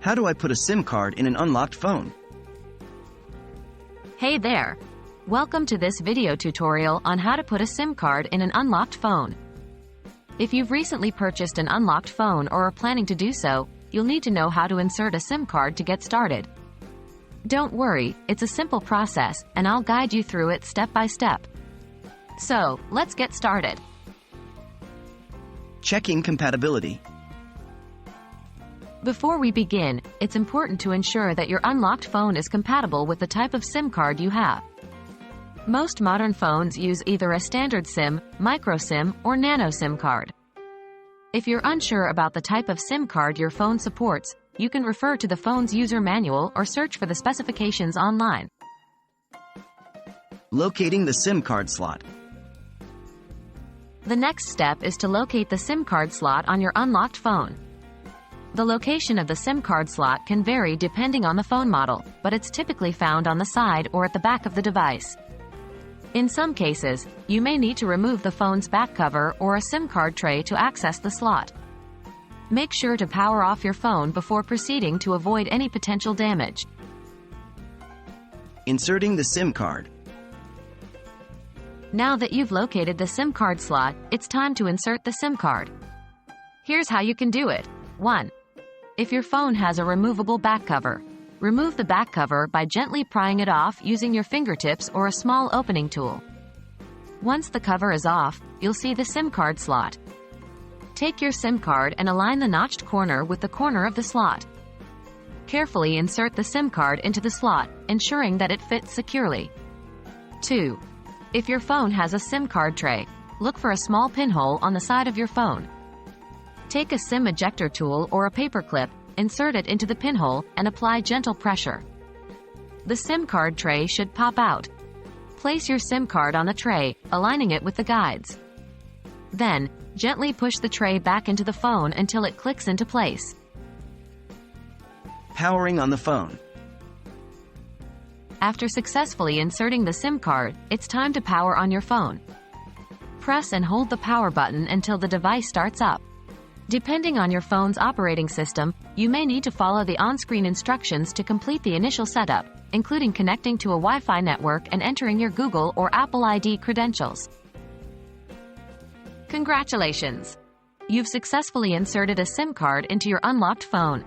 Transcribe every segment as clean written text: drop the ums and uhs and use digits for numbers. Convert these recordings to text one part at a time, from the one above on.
How do I put a SIM card in an unlocked phone? Hey there! Welcome to this video tutorial on how to put a SIM card in an unlocked phone. If you've recently purchased an unlocked phone or are planning to do so, you'll need to know how to insert a SIM card to get started. Don't worry, it's a simple process, and I'll guide you through it step by step. So, let's get started. Checking compatibility. Before we begin, it's important to ensure that your unlocked phone is compatible with the type of SIM card you have. Most modern phones use either a standard SIM, micro SIM, or nano SIM card. If you're unsure about the type of SIM card your phone supports, you can refer to the phone's user manual or search for the specifications online. Locating the SIM card slot. The next step is to locate the SIM card slot on your unlocked phone. The location of the SIM card slot can vary depending on the phone model, but it's typically found on the side or at the back of the device. In some cases, you may need to remove the phone's back cover or a SIM card tray to access the slot. Make sure to power off your phone before proceeding to avoid any potential damage. Inserting the SIM card. Now that you've located the SIM card slot, it's time to insert the SIM card. Here's how you can do it. 1. If your phone has a removable back cover, remove the back cover by gently prying it off using your fingertips or a small opening tool. Once the cover is off, you'll see the SIM card slot. Take your SIM card and align the notched corner with the corner of the slot. Carefully insert the SIM card into the slot, ensuring that it fits securely. 2. If your phone has a SIM card tray, look for a small pinhole on the side of your phone. Take a SIM ejector tool or a paper clip, insert it into the pinhole, and apply gentle pressure. The SIM card tray should pop out. Place your SIM card on the tray, aligning it with the guides. Then, gently push the tray back into the phone until it clicks into place. Powering on the phone. After successfully inserting the SIM card, it's time to power on your phone. Press and hold the power button until the device starts up. Depending on your phone's operating system, you may need to follow the on-screen instructions to complete the initial setup, including connecting to a Wi-Fi network and entering your Google or Apple ID credentials. Congratulations! You've successfully inserted a SIM card into your unlocked phone.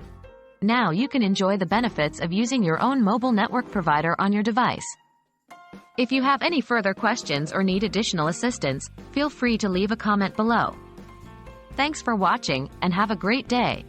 Now you can enjoy the benefits of using your own mobile network provider on your device. If you have any further questions or need additional assistance, feel free to leave a comment below. Thanks for watching, and have a great day.